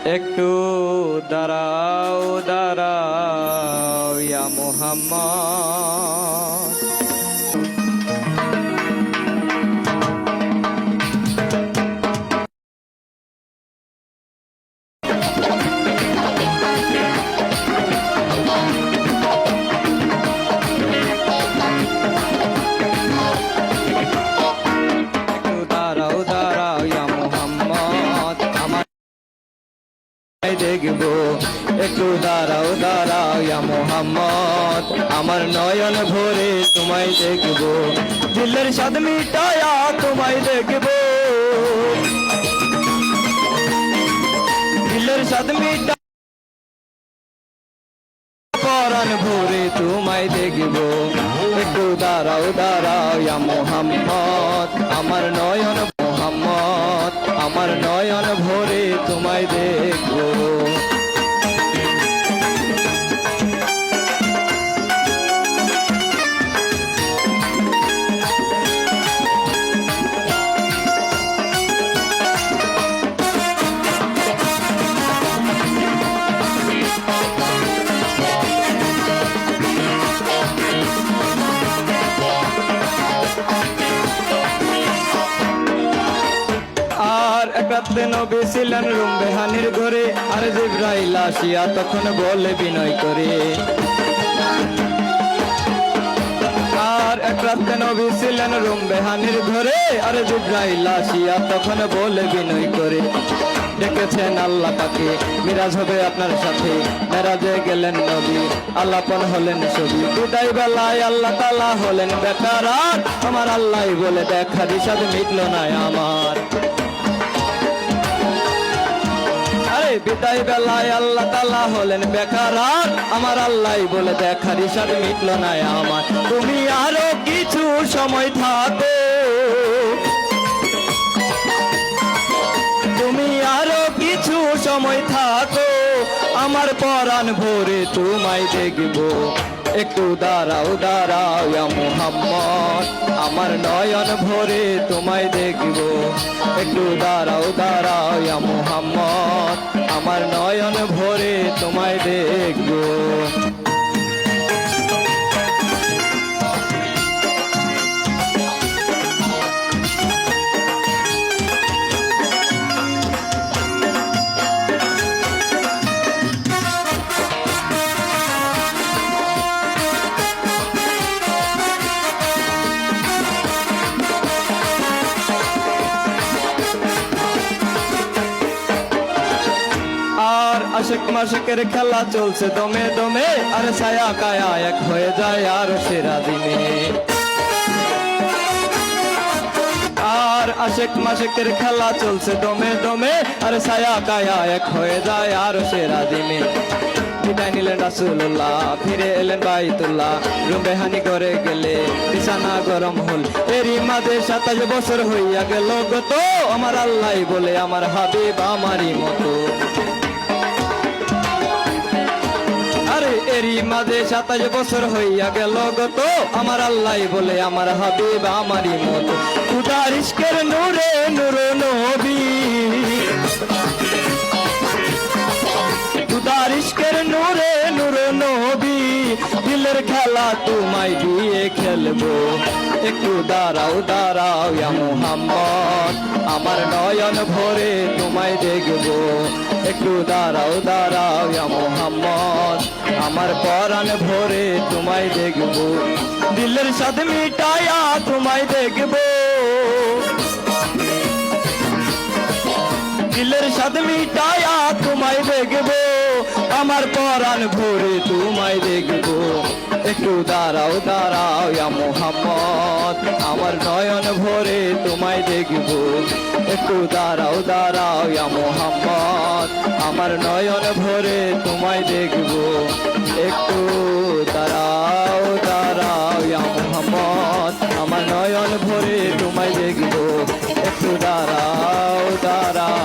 একটু দাঁড়াও দাঁড়াও ইয়া মুহাম্মদ। দেখবো একটু দাঁড়াও দাঁড়াও ইয়া মুহাম্মদ, আমার নয়ন ভরে তোমায় দেখবো, দিলের স্বাদ মিটায়া তোমায় দেখবো, দিলের স্বাদ মিটা পরাণ ভরে তোমায় দেখবো, একটু দাঁড়াও দাঁড়াও ইয়া মুহাম্মদ, আমার নয়ন মুহাম্মদ, আমার নয়ন ভরে তোমায় দেখবো। রাতে নবী ছিলেন রুম বেহানির ঘরে, আর জিবরাইল আসিয়া তখন বলে বিনয় করে, আর এক রাতে নবী ছিলেন রুম বেহানির ঘরে, আর জিবরাইল আসিয়া তখন বলে বিনয় করে, ডেকেছেন আল্লাহ পাকে মিরাজ হবে আপনার সাথে, মেরাজে গেলেন নবী আল্লাপন হলেন ছবি, বিদায় বেলায় আল্লাহ তাআলা হলেন বেকার, আমার আল্লাহ বলে দেখা দিশাদ মিটল না আমার, বিদায় বেলায় আল্লাহ তাআলা হলেন বেকার, আমার আল্লাহ বলে দেখার ইশার মিটল না আমার, তুমি আরো কিছু সময় থাকো, তুমি আরো কিছু সময় থাকো, আমার পরাণ ভরে তোমায় দেখবো, একটু দাঁড়াও দাঁড়াও ইয়া মুহাম্মদ, আমার নয়ন ভরে তোমায় দেখবো, একটু দাঁড়াও দাঁড়াও ইয়া মুহাম্মদ, আমার নয়ন ভরে তোমায় দেখবো। আশিক মাশিকের খেলা চলছে দমে দমে, আর ছায়া কায়া এক হয়ে যায় আর সেরা দিনে, আর আশিক মাশিকের খেলা চলছে দমে দমে, আর ছায়া কায়া এক হয়ে যায় আর সেরা দিনে, বিদায় নিলেন রাসূলুল্লাহ ফিরে এলেন বাইতুল্লাহ, রুম বেহানি করে গেলে বিছানা গরম হল, এরই মাঝে 27 বছর হইয়া গেল গত, আমার আল্লাহ বলে আমার হাবিব আমারই মতো, এরই মাঝে 27 বছর হইয়া গেল গত, আমার আল্লাহ বলে আমার হাবিব আমারই মতো, খুদার ইশকের নূরে নূর নবী, খুদার ইশকের নূরে নূর নবী, দিলের খেলা তোমায় দিয়ে খেলবো, একটু দাঁড়াও দাঁড়াও ইয়া মুহাম্মদ, আমার নয়ন ভরে তোমায় দেখবো, একটু দাঁড়াও দাঁড়াও ইয়া মুহাম্মদ, আমার পরাণ ভরে তোমায় দেখবো, দিলের স্বাদ মিটায়া তোমায় দেখবো, দিলের স্বাদ মিটায়া তোমায় দেখবো, আমার পরাণ ভরে তোমায় দেখবো, একটু দাঁড়াও দাঁড়াও ইয়া মুহাম্মদ, আমার নয়ন ভরে তোমায় দেখবো, একটু দাঁড়াও দাঁড়াও ইয়া মুহাম্মদ, আমার নয়ন ভরে তোমায় দেখবো, একটু দাঁড়াও দাঁড়াও ইয়া মুহাম্মদ, আমার নয়ন ভরে তোমায় দেখবো, একটু দাঁড়াও দাঁড়াও।